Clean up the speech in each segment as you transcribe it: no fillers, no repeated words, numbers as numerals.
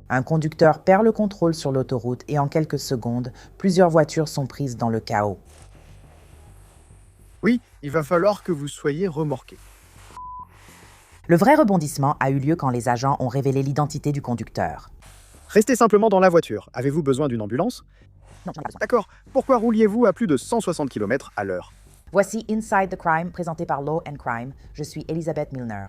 Un conducteur perd le contrôle sur l'autoroute et en quelques secondes, plusieurs voitures sont prises dans le chaos. Oui, il va falloir que vous soyez remorqué. Le vrai rebondissement a eu lieu quand les agents ont révélé l'identité du conducteur. Restez simplement dans la voiture. Avez-vous besoin d'une ambulance? Non, j'en ai pas besoin. D'accord. Pourquoi rouliez-vous à plus de 160 km à l'heure? Voici Inside the Crime, présenté par Law and Crime. Je suis Elisabeth Milner.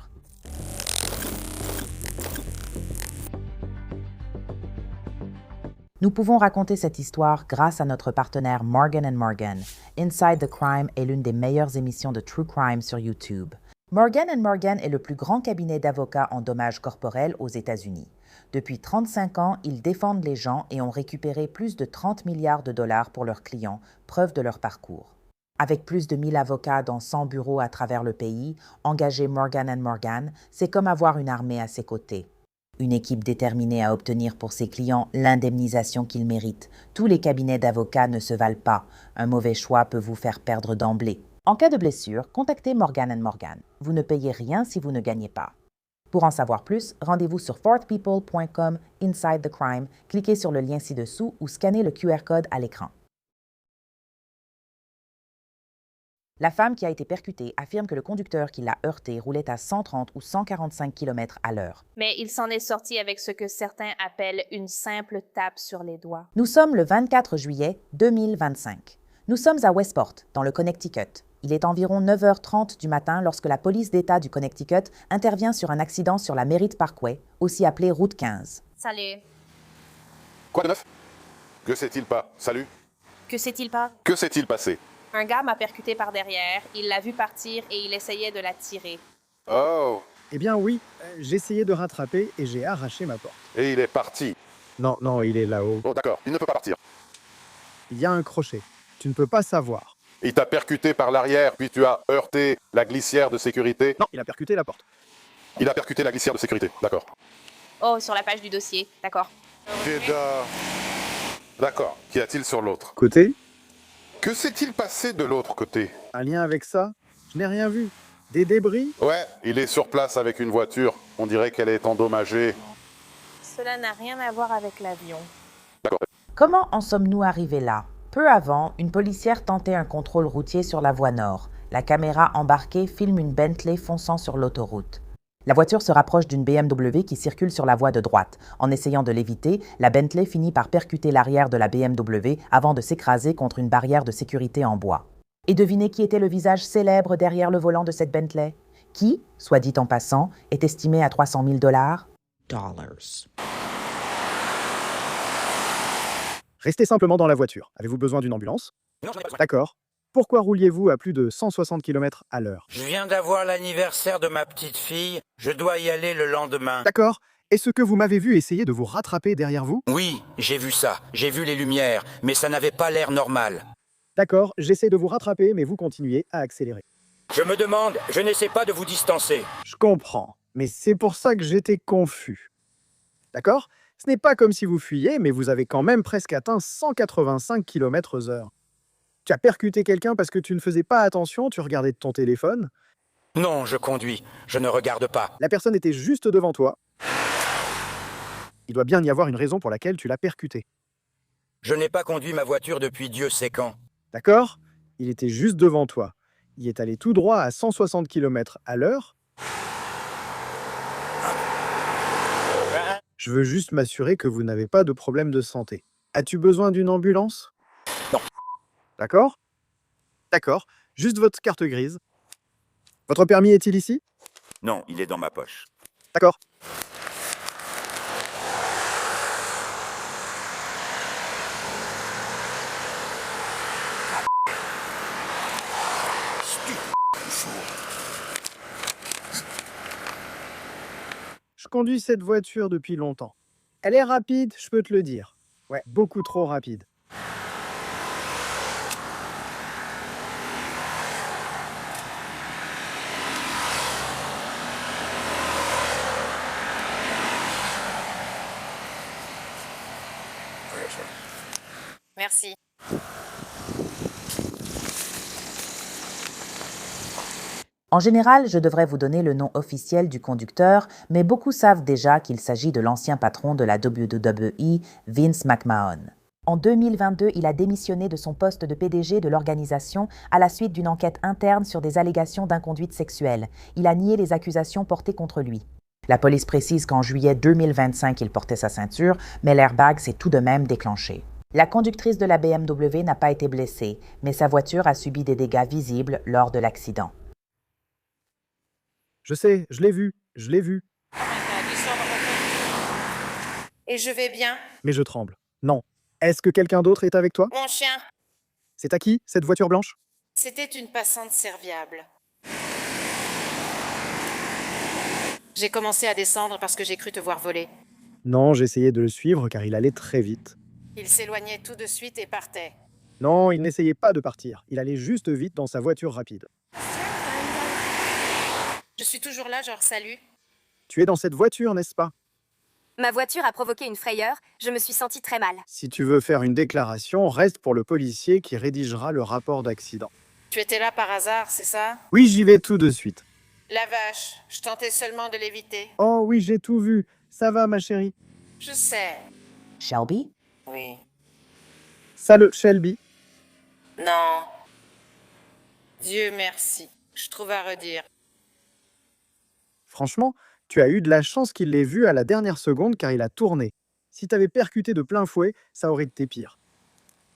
Nous pouvons raconter cette histoire grâce à notre partenaire Morgan & Morgan. Inside the Crime est l'une des meilleures émissions de true crime sur YouTube. Morgan & Morgan est le plus grand cabinet d'avocats en dommages corporels aux États-Unis. Depuis 35 ans, ils défendent les gens et ont récupéré plus de 30 milliards de dollars pour leurs clients, preuve de leur parcours. Avec plus de 1000 avocats dans 100 bureaux à travers le pays, engager Morgan & Morgan, c'est comme avoir une armée à ses côtés. Une équipe déterminée à obtenir pour ses clients l'indemnisation qu'ils méritent. Tous les cabinets d'avocats ne se valent pas. Un mauvais choix peut vous faire perdre d'emblée. En cas de blessure, contactez Morgan & Morgan. Vous ne payez rien si vous ne gagnez pas. Pour en savoir plus, rendez-vous sur fourthpeople.com Inside the Crime, cliquez sur le lien ci-dessous ou scannez le QR code à l'écran. La femme qui a été percutée affirme que le conducteur qui l'a heurtée roulait à 130 ou 145 km à l'heure. Mais il s'en est sorti avec ce que certains appellent une simple tape sur les doigts. Nous sommes le 24 juillet 2025. Nous sommes à Westport, dans le Connecticut. Il est environ 9h30 du matin lorsque la police d'État du Connecticut intervient sur un accident sur la Merritt Parkway, aussi appelée Route 15. Salut. Quoi de neuf? Que s'est-il pas? Salut? Que s'est-il pas? Que s'est-il passé? Un gars m'a percuté par derrière, il l'a vu partir et il essayait de la tirer. Oh, Eh bien oui, j'ai essayé de rattraper et j'ai arraché ma porte. et il est parti. Non, non, il est là-haut. Oh d'accord, il ne peut pas partir. Il y a un crochet. Tu ne peux pas savoir. Il t'a percuté par l'arrière, puis tu as heurté la glissière de sécurité. Non, il a percuté la porte. Il a percuté la glissière de sécurité, d'accord. Oh, sur la page du dossier, d'accord. D'accord, qu'y a-t-il sur l'autre? Côté? Que s'est-il passé de l'autre côté? Un lien avec ça? Je n'ai rien vu. Des débris? Ouais, il est sur place avec une voiture. On dirait qu'elle est endommagée. Cela n'a rien à voir avec l'avion. D'accord. Comment en sommes-nous arrivés là? Peu avant, une policière tentait un contrôle routier sur la voie nord. La caméra embarquée filme une Bentley fonçant sur l'autoroute. La voiture se rapproche d'une BMW qui circule sur la voie de droite. En essayant de l'éviter, la Bentley finit par percuter l'arrière de la BMW avant de s'écraser contre une barrière de sécurité en bois. Et devinez qui était le visage célèbre derrière le volant de cette Bentley? Qui, soit dit en passant, est estimé à 300 000 $. Restez simplement dans la voiture. Avez-vous besoin d'une ambulance? Non, j'en ai pas besoin. D'accord. Pourquoi rouliez-vous à plus de 160 km à l'heure? Je viens d'avoir l'anniversaire de ma petite fille. Je dois y aller le lendemain. D'accord. Est-ce que vous m'avez vu essayer de vous rattraper derrière vous? Oui, j'ai vu ça. J'ai vu les lumières, mais ça n'avait pas l'air normal. D'accord, j'essaie de vous rattraper, mais vous continuez à accélérer. Je me demande, je n'essaie pas de vous distancer. Je comprends, mais c'est pour ça que j'étais confus. D'accord? Ce n'est pas comme si vous fuyiez, mais vous avez quand même presque atteint 185 km/h. Tu as percuté quelqu'un parce que tu ne faisais pas attention, tu regardais ton téléphone. Non, je conduis. Je ne regarde pas. La personne était juste devant toi. Il doit bien y avoir une raison pour laquelle tu l'as percuté. Je n'ai pas conduit ma voiture depuis Dieu sait quand. D'accord? Il était juste devant toi. Il est allé tout droit à 160 km à l'heure. Je veux juste m'assurer que vous n'avez pas de problème de santé. As-tu besoin d'une ambulance? Non. D'accord? D'accord. Juste votre carte grise. Votre permis est-il ici? Non, il est dans ma poche. D'accord. Je conduis cette voiture depuis longtemps. Elle est rapide, je peux te le dire. Ouais, beaucoup trop rapide. Merci. En général, je devrais vous donner le nom officiel du conducteur, mais beaucoup savent déjà qu'il s'agit de l'ancien patron de la WWE, Vince McMahon. En 2022, il a démissionné de son poste de PDG de l'organisation à la suite d'une enquête interne sur des allégations d'inconduite sexuelle. Il a nié les accusations portées contre lui. La police précise qu'en juillet 2025, il portait sa ceinture, mais l'airbag s'est tout de même déclenché. La conductrice de la BMW n'a pas été blessée, mais sa voiture a subi des dégâts visibles lors de l'accident. Je sais, je l'ai vu, je l'ai vu. Et je vais bien. Mais je tremble. Non. Est-ce que quelqu'un d'autre est avec toi? Mon chien, C'est à qui, cette voiture blanche? c'était une passante serviable. J'ai commencé à descendre parce que j'ai cru te voir voler. Non, j'essayais de le suivre car il allait très vite. Il s'éloignait tout de suite et partait. Non, il n'essayait pas de partir. Il allait juste vite dans sa voiture rapide. Je suis toujours là, genre salut. Tu es dans cette voiture, n'est-ce pas? Ma voiture a provoqué une frayeur, je me suis sentie très mal. Si tu veux faire une déclaration, reste pour le policier qui rédigera le rapport d'accident. Tu étais là par hasard, c'est ça? Oui, j'y vais tout de suite. La vache, je tentais seulement de l'éviter. Oh oui, j'ai tout vu. Ça va, ma chérie? Je sais. Shelby? Oui. Salut, Shelby. Non. Dieu merci. Je trouve à redire. Franchement, tu as eu de la chance qu'il l'ait vu à la dernière seconde car il a tourné. Si t'avais percuté de plein fouet, ça aurait été pire.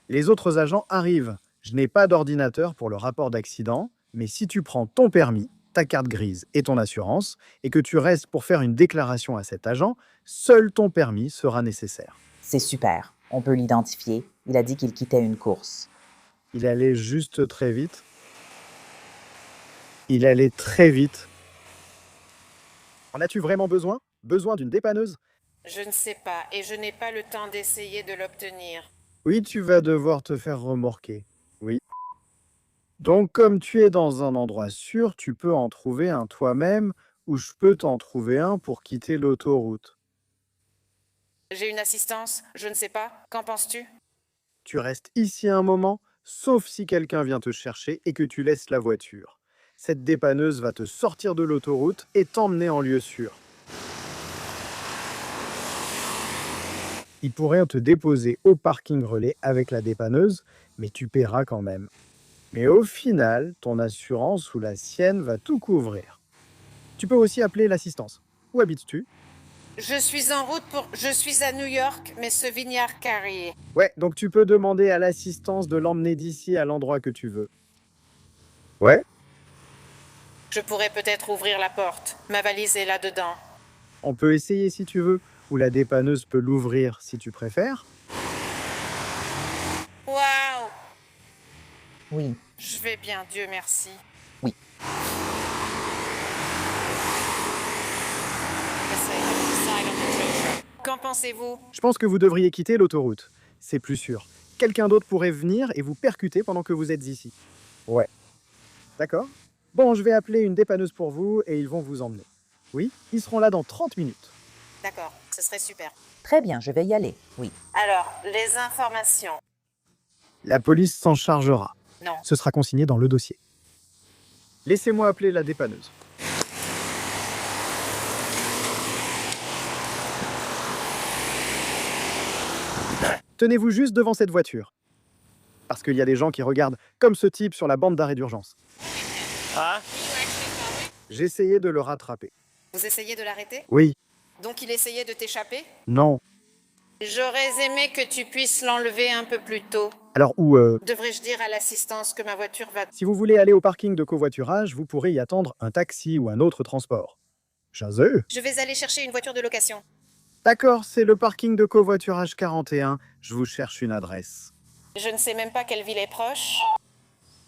Les autres agents arrivent. Je n'ai pas d'ordinateur pour le rapport d'accident, mais si tu prends ton permis, ta carte grise et ton assurance, et que tu restes pour faire une déclaration à cet agent, seul ton permis sera nécessaire. C'est super. On peut l'identifier. Il a dit qu'il quittait une course. Il allait juste très vite. Il allait très vite. En as-tu vraiment besoin? Besoin d'une dépanneuse? Je ne sais pas, et je n'ai pas le temps d'essayer de l'obtenir. Oui, tu vas devoir te faire remorquer. Oui. Donc, comme tu es dans un endroit sûr, tu peux en trouver un toi-même, ou je peux t'en trouver un pour quitter l'autoroute. J'ai une assistance, je ne sais pas. Qu'en penses-tu? Tu restes ici un moment, sauf si quelqu'un vient te chercher et que tu laisses la voiture. Cette dépanneuse va te sortir de l'autoroute et t'emmener en lieu sûr. Ils pourraient te déposer au parking relais avec la dépanneuse, mais tu paieras quand même. Mais au final, ton assurance ou la sienne va tout couvrir. Tu peux aussi appeler l'assistance. Où habites-tu? Je suis en route pour... Je suis à New York, mais ce vignard carré. Ouais, donc tu peux demander à l'assistance de l'emmener d'ici à l'endroit que tu veux. Ouais, Je pourrais peut-être ouvrir la porte. Ma valise est là-dedans. on peut essayer si tu veux, ou la dépanneuse peut l'ouvrir si tu préfères. Waouh! Oui. Je vais bien, Dieu merci. Oui. Qu'en pensez-vous? Je pense que vous devriez quitter l'autoroute. C'est plus sûr. Quelqu'un d'autre pourrait venir et vous percuter pendant que vous êtes ici. Ouais. D'accord? Bon, je vais appeler une dépanneuse pour vous et ils vont vous emmener. Oui, ils seront là dans 30 minutes. D'accord, ce serait super. Très bien, je vais y aller. Oui. Alors, les informations. La police s'en chargera. Non. Ce sera consigné dans le dossier. Laissez-moi appeler la dépanneuse. Tenez-vous juste devant cette voiture. Parce qu'il y a des gens qui regardent comme ce type sur la bande d'arrêt d'urgence. Hein? J'essayais de le rattraper. Vous essayez de l'arrêter? Oui, Donc il essayait de t'échapper? non. J'aurais aimé que tu puisses l'enlever un peu plus tôt. Alors, Devrais-je dire à l'assistance que ma voiture va... si vous voulez aller au parking de covoiturage, vous pourrez y attendre un taxi ou un autre transport. Chazeux. Je vais aller chercher une voiture de location. D'accord, c'est le parking de covoiturage 41. Je vous cherche une adresse. Je ne sais même pas quelle ville est proche.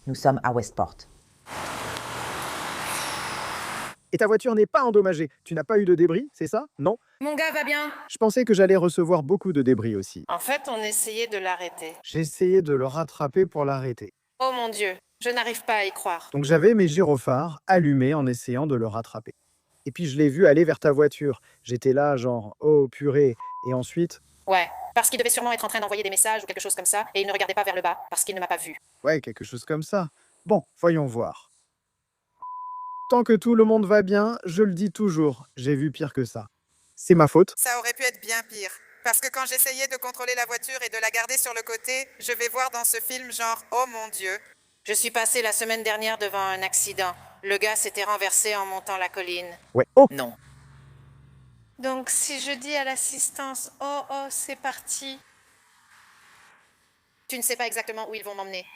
Nous sommes à Westport. Et ta voiture n'est pas endommagée. Tu n'as pas eu de débris, c'est ça? Non? Mon gars va bien? Je pensais que j'allais recevoir beaucoup de débris aussi. En fait, on essayait de l'arrêter. J'ai essayé de le rattraper pour l'arrêter. Oh mon Dieu, je n'arrive pas à y croire. Donc j'avais mes gyrophares allumés en essayant de le rattraper. Et puis je l'ai vu aller vers ta voiture. J'étais là, genre, oh purée. Et ensuite, Ouais, parce qu'il devait sûrement être en train d'envoyer des messages ou quelque chose comme ça, et il ne regardait pas vers le bas, parce qu'il ne m'a pas vu. ouais, quelque chose comme ça. Bon, voyons voir. Tant que tout le monde va bien, je le dis toujours, j'ai vu pire que ça. C'est ma faute. Ça aurait pu être bien pire. Parce que quand j'essayais de contrôler la voiture et de la garder sur le côté, je vais voir dans ce film genre « Oh mon Dieu ». Je suis passée la semaine dernière devant un accident. Le gars s'était renversé en montant la colline. Ouais. Oh, Non. Donc si je dis à l'assistance « Oh, oh, c'est parti », tu ne sais pas exactement où ils vont m'emmener.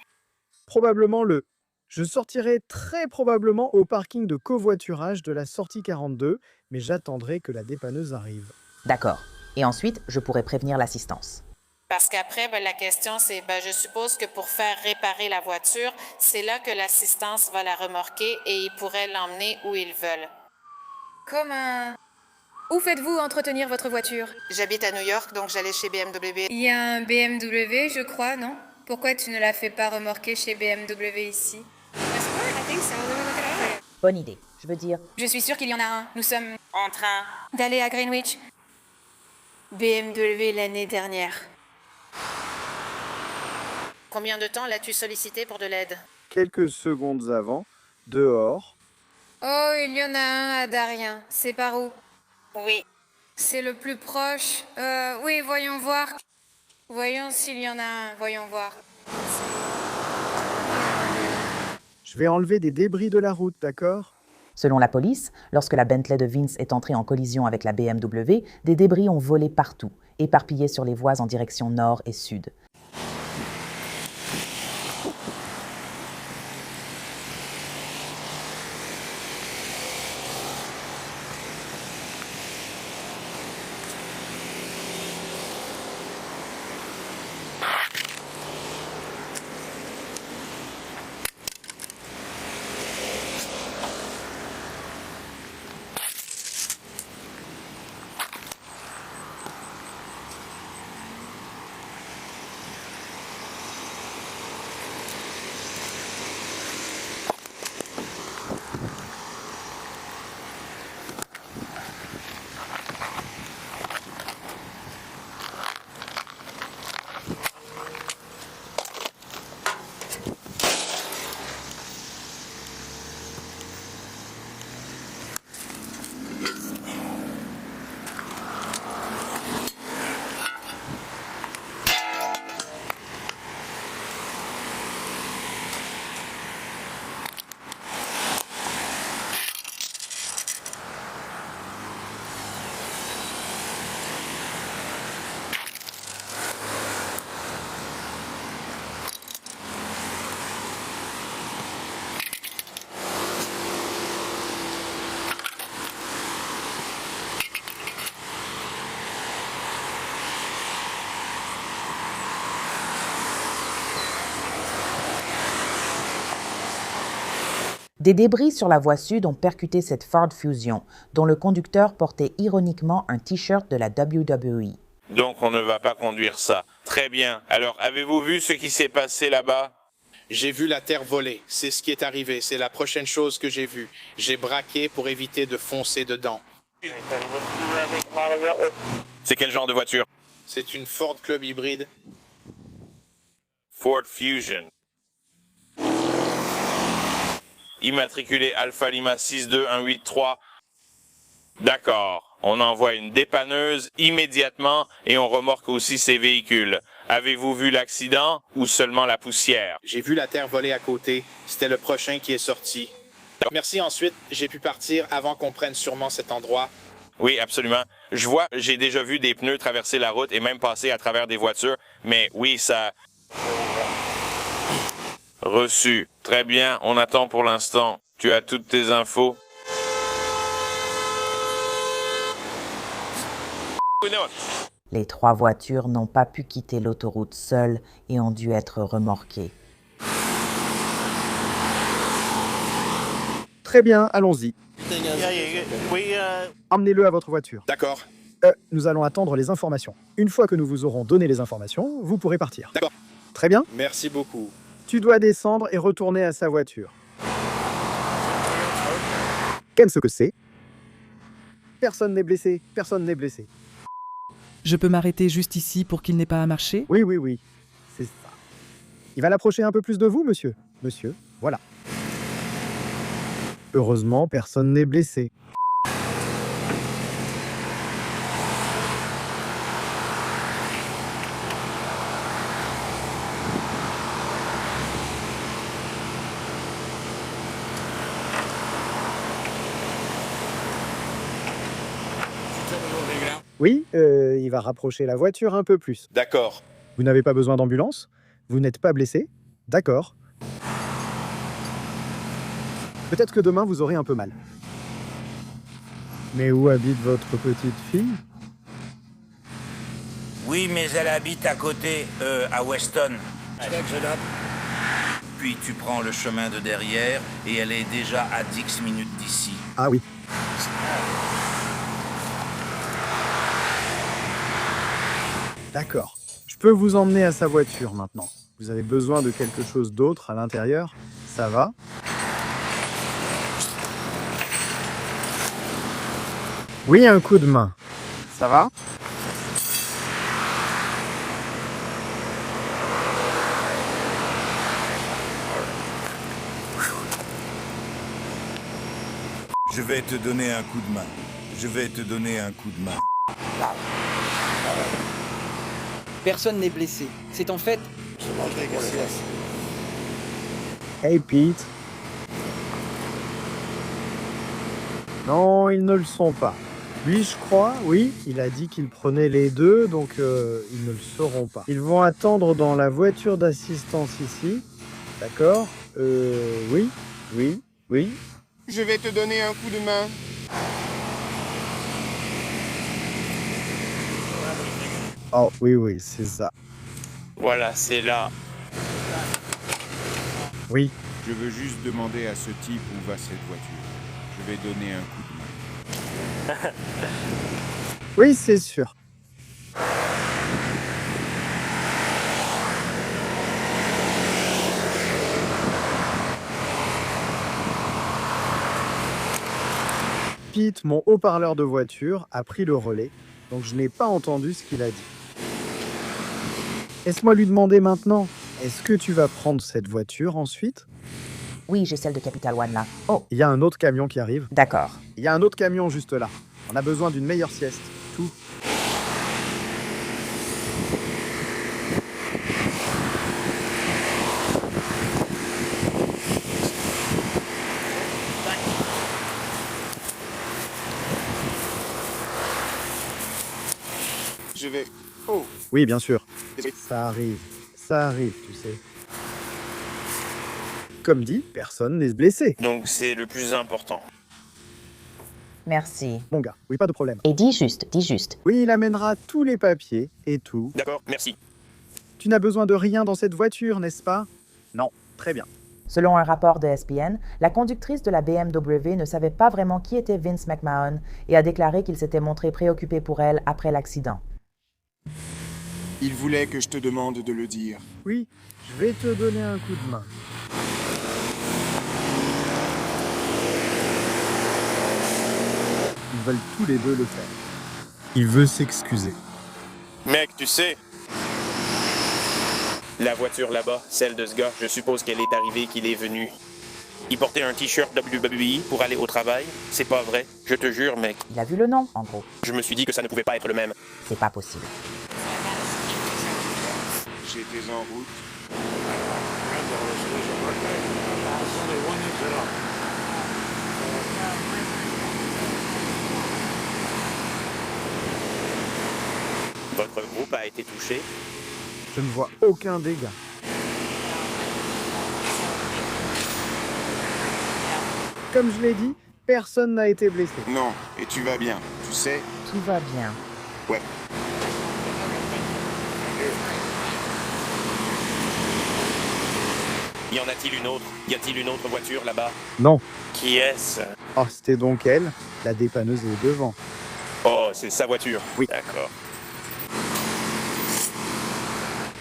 probablement le. Je sortirai très probablement au parking de covoiturage de la sortie 42, mais j'attendrai que la dépanneuse arrive. D'accord. Et ensuite, je pourrai prévenir l'assistance. Parce qu'après, la question c'est, je suppose que pour faire réparer la voiture, c'est là que l'assistance va la remorquer et ils pourraient l'emmener où ils veulent. Où faites-vous entretenir votre voiture? J'habite à New York, donc j'allais chez BMW. Il y a un BMW, je crois, non? Pourquoi tu ne la fais pas remorquer chez BMW ici? Bonne idée. Je veux dire, Je suis sûre qu'il y en a un. Nous sommes En train. d'aller à Greenwich. BMW l'année dernière. Combien de temps l'as-tu sollicité pour de l'aide? Quelques secondes avant, dehors, Oh, il y en a un à Darien. C'est par où? Oui. C'est le plus proche. Oui, voyons voir. Voyons s'il y en a un. Voyons voir. je vais enlever des débris de la route, d'accord? selon la police, lorsque la Bentley de Vince est entrée en collision avec la BMW, des débris ont volé partout, éparpillés sur les voies en direction nord et sud. Des débris sur la voie sud ont percuté cette Ford Fusion, dont le conducteur portait ironiquement un T-shirt de la WWE. Donc on ne va pas conduire ça. Très bien. Alors, avez-vous vu ce qui s'est passé là-bas? J'ai vu la terre voler. C'est ce qui est arrivé. C'est la prochaine chose que j'ai vue. J'ai braqué pour éviter de foncer dedans. C'est quel genre de voiture? C'est une Ford Club hybride. Ford Fusion. Immatriculé Alpha Lima 62183. D'accord. On envoie une dépanneuse immédiatement et on remorque aussi ces véhicules. Avez-vous vu l'accident ou seulement la poussière? J'ai vu la terre voler à côté. C'était le prochain qui est sorti. Merci ensuite. J'ai pu partir avant qu'on prenne sûrement cet endroit. Oui, absolument. Je vois, j'ai déjà vu des pneus traverser la route et même passer à travers des voitures. Mais oui, ça... Reçu. Très bien, on attend pour l'instant. Tu as toutes tes infos? Les 3 voitures n'ont pas pu quitter l'autoroute seules et ont dû être remorquées. Très bien, allons-y. Emmenez-le à votre voiture. D'accord. Nous allons attendre les informations. Une fois que nous vous aurons donné les informations, vous pourrez partir. D'accord. Très bien. Merci beaucoup. Tu dois descendre et retourner à sa voiture. Qu'est-ce que c'est? Personne n'est blessé. Personne n'est blessé. Je peux m'arrêter juste ici pour qu'il n'ait pas à marcher? Oui. C'est ça. Il va l'approcher un peu plus de vous, monsieur. Monsieur, voilà. Heureusement, personne n'est blessé. Oui, il va rapprocher la voiture un peu plus. D'accord. Vous n'avez pas besoin d'ambulance? Vous n'êtes pas blessé? D'accord. Peut-être que demain, vous aurez un peu mal. Mais où habite votre petite fille? Oui, mais elle habite à côté, à Weston. Puis tu prends le chemin de derrière et elle est déjà à 10 minutes d'ici. Ah oui. D'accord. Je peux vous emmener à sa voiture maintenant. Vous avez besoin de quelque chose d'autre à l'intérieur? Ça va? Oui, un coup de main. Ça va? Je vais te donner un coup de main. Je vais te donner un coup de main. Personne n'est blessé. C'est en fait... Hey Pete. Non, ils ne le sont pas. Lui, je crois, oui, il a dit qu'il prenait les deux, donc ils ne le sauront pas. Ils vont attendre dans la voiture d'assistance ici. D'accord? Oui, oui, oui. Je vais te donner un coup de main. Oh, oui, oui, c'est ça. Voilà, c'est là. Oui. Je veux juste demander à ce type où va cette voiture. Je vais donner un coup de main. Oui, c'est sûr. Pete, mon haut-parleur de voiture, a pris le relais, donc je n'ai pas entendu ce qu'il a dit. Laisse-moi lui demander maintenant, est-ce que tu vas prendre cette voiture ensuite? Oui, j'ai celle de Capital One là. Oh, Il y a un autre camion qui arrive. d'accord. Il y a un autre camion juste là. On a besoin d'une meilleure sieste. Tout. Je vais... Oh, Oui, bien sûr. désolé. Ça arrive, tu sais. Comme dit, personne n'est blessé. Donc c'est le plus important. Merci. Mon gars, oui, pas de problème. Et dis juste, dis juste. Oui, il amènera tous les papiers et tout. D'accord, merci. Tu n'as besoin de rien dans cette voiture, n'est-ce pas? Non, très bien. Selon un rapport de ESPN, la conductrice de la BMW ne savait pas vraiment qui était Vince McMahon et a déclaré qu'il s'était montré préoccupé pour elle après l'accident. Il voulait que je te demande de le dire. Oui, je vais te donner un coup de main. Ils veulent tous les deux le faire. Il veut s'excuser. Mec, tu sais, la voiture là-bas, celle de ce gars, je suppose qu'elle est arrivée, qu'il est venu. Il portait un t-shirt WWE pour aller au travail. C'est pas vrai, je te jure, mec. Il a vu le nom, en gros. Je me suis dit que ça ne pouvait pas être le même. C'est pas possible. J'étais en route. Votre groupe a été touché. Je ne vois aucun dégât. Comme je l'ai dit, personne n'a été blessé. Non, et tu vas bien, tu sais. Tout va bien. Ouais. Y en a-t-il une autre? Y a-t-il une autre voiture là-bas? Non. Qui est-ce? Oh, c'était donc elle. La dépanneuse est devant. Oh, c'est sa voiture. Oui. D'accord.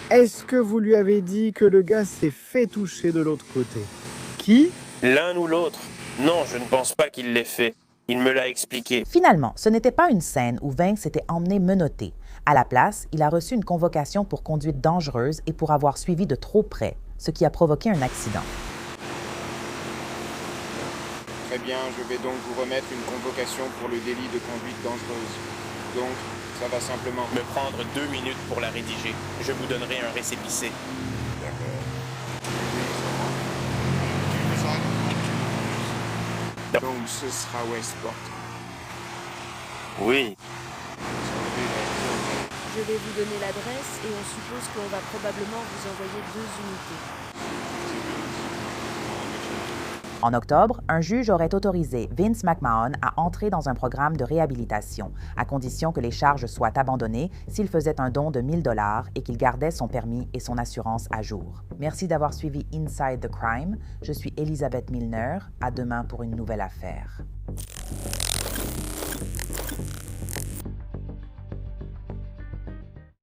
Est-ce que vous lui avez dit que le gars s'est fait toucher de l'autre côté? Qui? L'un ou l'autre? Non, je ne pense pas qu'il l'ait fait. Il me l'a expliqué. Finalement, ce n'était pas une scène où Vince était emmené menotté. À la place, il a reçu une convocation pour conduite dangereuse et pour avoir suivi de trop près, ce qui a provoqué un accident. Très bien, je vais donc vous remettre une convocation pour le délit de conduite dangereuse. Donc, ça va simplement Me prendre 2 minutes pour la rédiger. Je vous donnerai un récépissé. Donc ce sera Westport. Oui. Je vais vous donner l'adresse et on suppose qu'on va probablement vous envoyer 2 unités. En octobre, un juge aurait autorisé Vince McMahon à entrer dans un programme de réhabilitation, à condition que les charges soient abandonnées s'il faisait un don de 1 000 $ et qu'il gardait son permis et son assurance à jour. Merci d'avoir suivi Inside the Crime. Je suis Elisabeth Milner. À demain pour une nouvelle affaire.